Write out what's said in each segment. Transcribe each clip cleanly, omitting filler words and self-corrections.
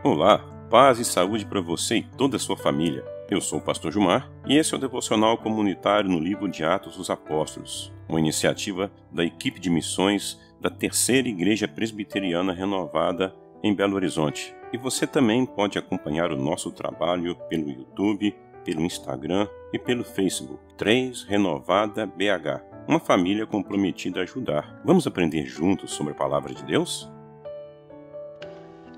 Olá, paz e saúde para você e toda a sua família. Eu sou o pastor Gilmar e esse é o devocional comunitário no livro de Atos dos Apóstolos, uma iniciativa da equipe de missões da Terceira Igreja Presbiteriana Renovada em Belo Horizonte. E você também pode acompanhar o nosso trabalho pelo YouTube, pelo Instagram e pelo Facebook. 3 Renovada BH, uma família comprometida a ajudar. Vamos aprender juntos sobre a palavra de Deus?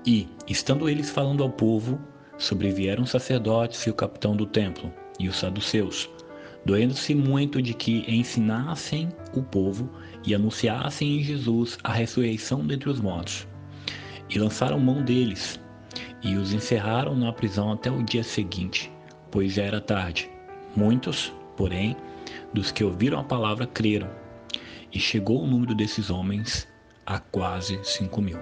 E, estando eles falando ao povo, sobrevieram os sacerdotes e o capitão do templo, e os saduceus, doendo-se muito de que ensinassem o povo e anunciassem em Jesus a ressurreição dentre os mortos. E lançaram mão deles, e os encerraram na prisão até o dia seguinte, pois já era tarde. Muitos, porém, dos que ouviram a palavra creram, e chegou o número desses homens a quase 5.000.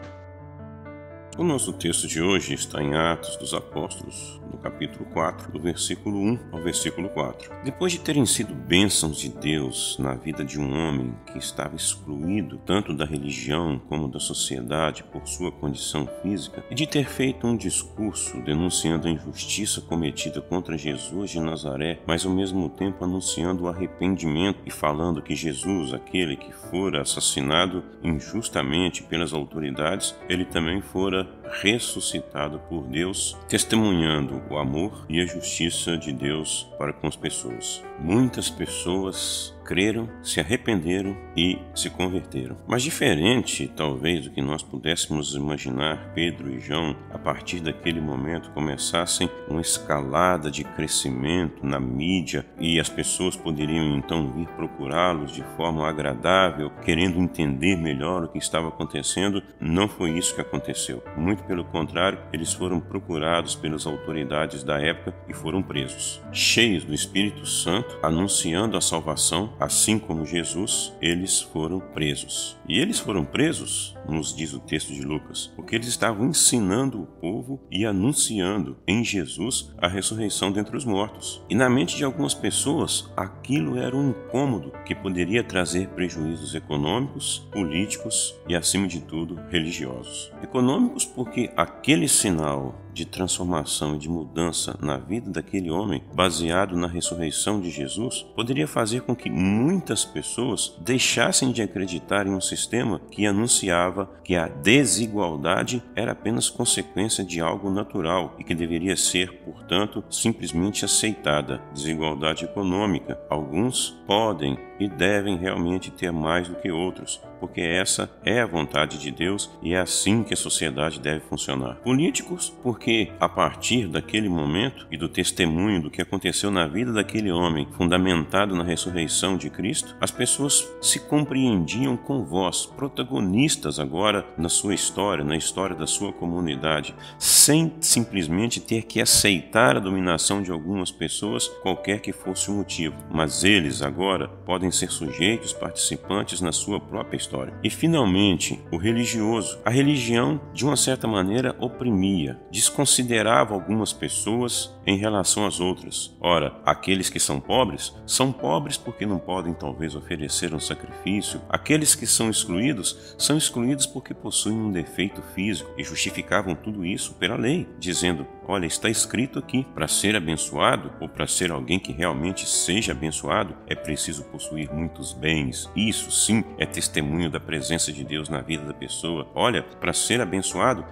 O nosso texto de hoje está em Atos dos Apóstolos, no capítulo 4, do versículo 1 ao versículo 4. Depois de terem sido bênçãos de Deus na vida de um homem que estava excluído tanto da religião como da sociedade por sua condição física, e de ter feito um discurso denunciando a injustiça cometida contra Jesus de Nazaré, mas ao mesmo tempo anunciando o arrependimento e falando que Jesus, aquele que fora assassinado injustamente pelas autoridades, ele também fora ressuscitado por Deus, testemunhando o amor e a justiça de Deus para com as pessoas. Muitas pessoas creram, se arrependeram e se converteram. Mas diferente, talvez, do que nós pudéssemos imaginar, Pedro e João, a partir daquele momento, começassem uma escalada de crescimento na mídia e as pessoas poderiam então vir procurá-los de forma agradável, querendo entender melhor o que estava acontecendo. Não foi isso que aconteceu. Muito pelo contrário, eles foram procurados pelas autoridades da época e foram presos. Cheios do Espírito Santo, anunciando a salvação, assim como Jesus, eles foram presos. E eles foram presos, nos diz o texto de Lucas, porque eles estavam ensinando o povo e anunciando em Jesus a ressurreição dentre os mortos. E na mente de algumas pessoas, aquilo era um incômodo que poderia trazer prejuízos econômicos, políticos e, acima de tudo, religiosos. Econômicos porque aquele sinal de transformação e de mudança na vida daquele homem, baseado na ressurreição de Jesus, poderia fazer com que muitas pessoas deixassem de acreditar em um sistema que anunciava que a desigualdade era apenas consequência de algo natural e que deveria ser, portanto, simplesmente aceitada. Desigualdade econômica. Alguns podem e devem realmente ter mais do que outros, porque essa é a vontade de Deus e é assim que a sociedade deve funcionar. Políticos, porque a partir daquele momento e do testemunho do que aconteceu na vida daquele homem, fundamentado na ressurreição de Cristo, as pessoas se compreendiam com voz, protagonistas agora na sua história, na história da sua comunidade, sem simplesmente ter que aceitar a dominação de algumas pessoas, qualquer que fosse o motivo. Mas eles agora podem ser sujeitos, participantes na sua própria história. E finalmente, o religioso. A religião, de uma certa maneira, oprimia, desconsiderava algumas pessoas em relação às outras. Ora, aqueles que são pobres porque não podem talvez oferecer um sacrifício. Aqueles que são excluídos porque possuem um defeito físico e justificavam tudo isso pela lei, dizendo: olha, está escrito aqui, para ser abençoado ou para ser alguém que realmente seja abençoado, é preciso possuir muitos bens. Isso sim é testemunho da presença de Deus na vida da pessoa. Olha, para ser abençoado,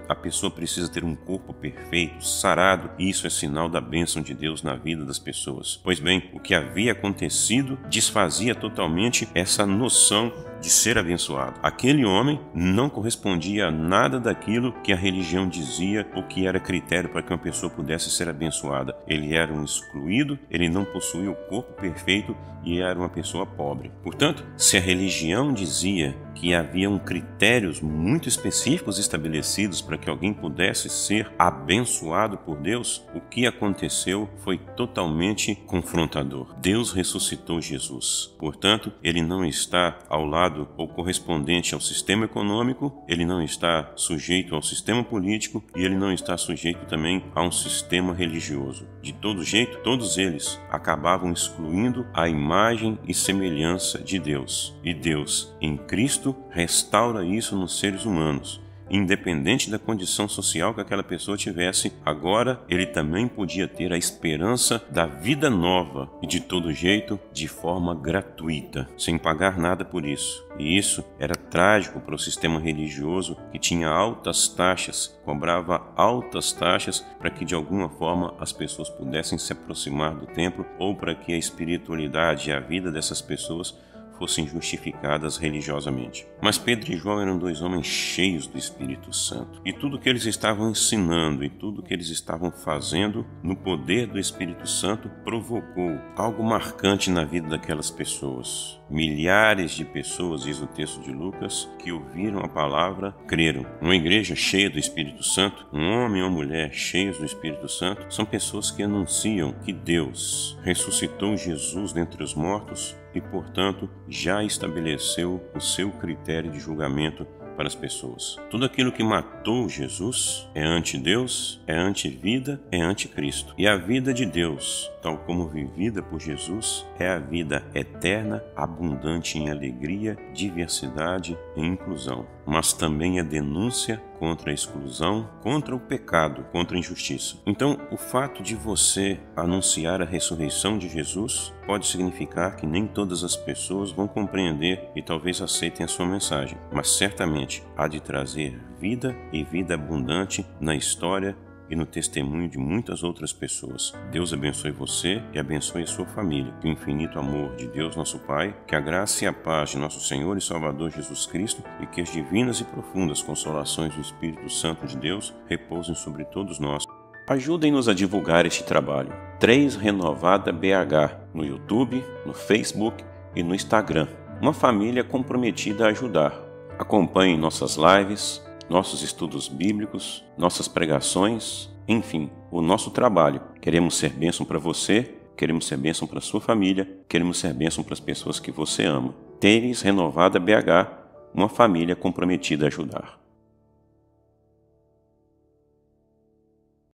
a pessoa precisa ter um corpo perfeito, sarado, e isso é sinal da bênção de Deus na vida das pessoas. Pois bem, o que havia acontecido desfazia totalmente essa noção de ser abençoado. Aquele homem não correspondia a nada daquilo que a religião dizia ou que era critério para que uma pessoa pudesse ser abençoada. Ele era um excluído, ele não possuía o corpo perfeito e era uma pessoa pobre. Portanto, se a religião dizia que haviam critérios muito específicos estabelecidos para que alguém pudesse ser abençoado por Deus, o que aconteceu foi totalmente confrontador. Deus ressuscitou Jesus. Portanto, ele não está ao lado ou correspondente ao sistema econômico, ele não está sujeito ao sistema político e ele não está sujeito também a um sistema religioso. De todo jeito, todos eles acabavam excluindo a imagem e semelhança de Deus. E Deus, em Cristo, restaura isso nos seres humanos. independente da condição social que aquela pessoa tivesse, agora ele também podia ter a esperança da vida nova e de todo jeito, de forma gratuita, sem pagar nada por isso. E isso era trágico para o sistema religioso que tinha altas taxas, cobrava altas taxas para que de alguma forma as pessoas pudessem se aproximar do templo ou para que a espiritualidade e a vida dessas pessoas fossem justificadas religiosamente. Mas Pedro e João eram dois homens cheios do Espírito Santo. E tudo que eles estavam ensinando e tudo que eles estavam fazendo no poder do Espírito Santo provocou algo marcante na vida daquelas pessoas. Milhares de pessoas, diz o texto de Lucas, que ouviram a palavra, creram. Uma igreja cheia do Espírito Santo, um homem ou mulher cheios do Espírito Santo, são pessoas que anunciam que Deus ressuscitou Jesus dentre os mortos e, portanto, já estabeleceu o seu critério de julgamento para as pessoas. Tudo aquilo que matou Jesus é anti-Deus, é anti-vida, é anti-Cristo. E a vida de Deus, tal como vivida por Jesus, é a vida eterna, abundante em alegria, diversidade e inclusão. Mas também é denúncia contra a exclusão, contra o pecado, contra a injustiça. Então, o fato de você anunciar a ressurreição de Jesus pode significar que nem todas as pessoas vão compreender e talvez aceitem a sua mensagem, mas certamente há de trazer vida e vida abundante na história e no testemunho de muitas outras pessoas. Deus abençoe você e abençoe a sua família. Que o infinito amor de Deus, nosso Pai, que a graça e a paz de nosso Senhor e Salvador Jesus Cristo e que as divinas e profundas consolações do Espírito Santo de Deus repousem sobre todos nós. Ajudem-nos a divulgar este trabalho. 3 Renovada BH no YouTube, no Facebook e no Instagram. Uma família comprometida a ajudar. Acompanhem nossas lives, nossos estudos bíblicos, nossas pregações, enfim, o nosso trabalho. Queremos ser bênção para você, queremos ser bênção para sua família, queremos ser bênção para as pessoas que você ama. 3 Renovada BH, uma família comprometida a ajudar.